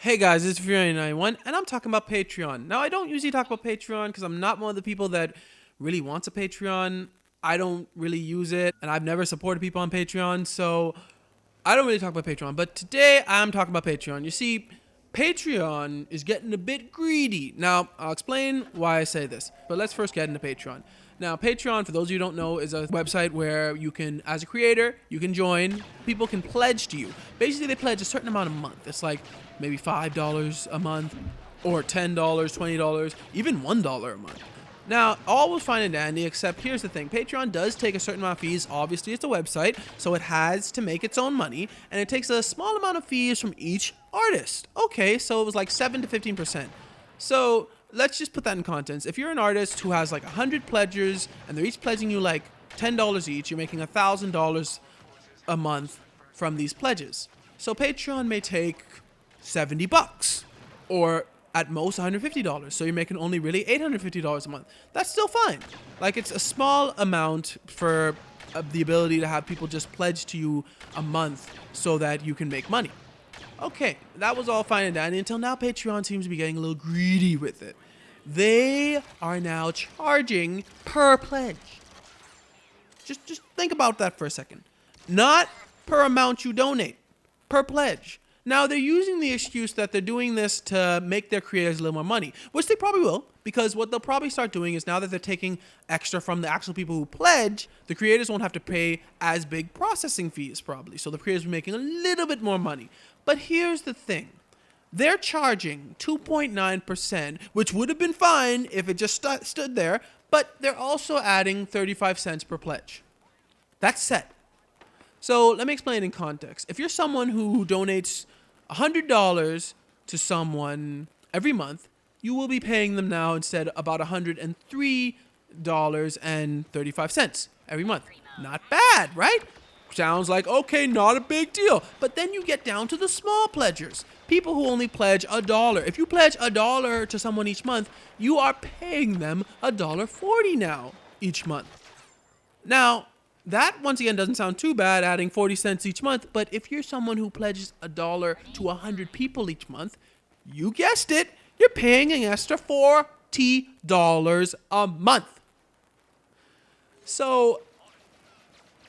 Hey guys, it's Fury91 and I'm talking about Patreon. Now I don't usually talk about Patreon because I'm not one of the people that really wants a Patreon. I don't really use it and I've never supported people on Patreon, so I don't really talk about Patreon. But today I'm talking about Patreon. You see, Patreon is getting a bit greedy. Now, I'll explain why I say this, but let's first get into Patreon. Now, Patreon, for those of you who don't know, is a website where you can, as a creator, you can join. People can pledge to you. Basically, they pledge a certain amount a month. It's like maybe $5 a month or $10, $20, even $1 a month. Now, all was fine and dandy, except here's the thing. Patreon does take a certain amount of fees. Obviously, it's a website, so it has to make its own money, and it takes a small amount of fees from each artist. Okay, so it was like 7 to 15%. So let's just put that in context. If you're an artist who has like 100 pledgers, and they're each pledging you like $10 each, you're making $1,000 a month from these pledges. So Patreon may take $70 or at most $150, so you're making only really $850 a month. That's still fine. Like, it's a small amount for the ability to have people just pledge to you a month so that you can make money. Okay, that was all fine and dandy until now. Patreon seems to be getting a little greedy with it. They are now charging per pledge. Just think about that for a second. Not per amount you donate, per pledge. Now, they're using the excuse that they're doing this to make their creators a little more money, which they probably will, because what they'll probably start doing is now that they're taking extra from the actual people who pledge, the creators won't have to pay as big processing fees, probably. So the creators will be making a little bit more money. But here's the thing. They're charging 2.9%, which would have been fine if it just stood there, but they're also adding 35 cents per pledge. That's set. So let me explain in context. If you're someone who donates $100 to someone every month, you will be paying them now instead about $103.35 every month. Not bad, right? Sounds like, okay, not a big deal. But then you get down to the small pledgers. People who only pledge $1. If you pledge $1 to someone each month, you are paying them $1.40 now each month. Now, that, once again, doesn't sound too bad, adding 40 cents each month, but if you're someone who pledges $1 to 100 people each month, you guessed it, you're paying an extra $40 a month. So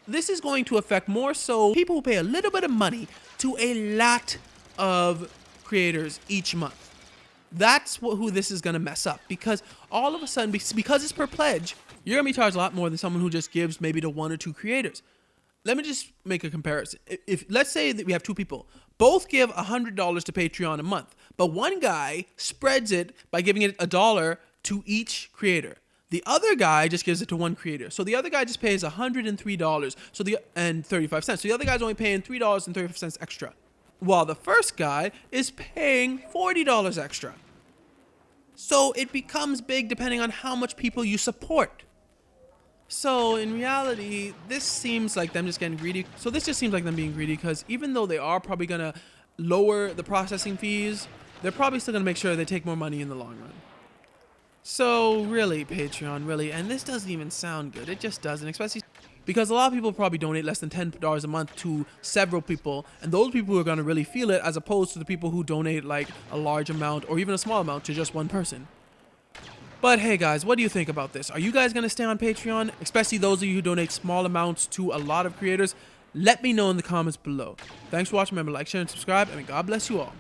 this is going to affect more so people who pay a little bit of money to a lot of creators each month. That's who this is going to mess up, because all of a sudden, because it's per pledge, you're going to be charged a lot more than someone who just gives maybe to 1 or 2 creators. Let me just make a comparison. If let's say that we have 2 people, both give $100 to Patreon a month, but one guy spreads it by giving it $1 to each creator. The other guy just gives it to one creator. So the other guy just pays $103 and 35 cents. So the other guy's only paying $3.35 extra, while the first guy is paying $40 extra. So it becomes big depending on how much people you support. So in reality, this seems like them just getting greedy. So this just seems like them being greedy, because even though they are probably going to lower the processing fees, they're probably still going to make sure they take more money in the long run. So really, Patreon, really, and this doesn't even sound good. It just doesn't, especially because a lot of people probably donate less than $10 a month to several people, and those people are going to really feel it, as opposed to the people who donate like a large amount or even a small amount to just one person. But hey guys, what do you think about this? Are you guys going to stay on Patreon? Especially those of you who donate small amounts to a lot of creators? Let me know in the comments below. Thanks for watching. Remember, like, share, and subscribe, and God bless you all.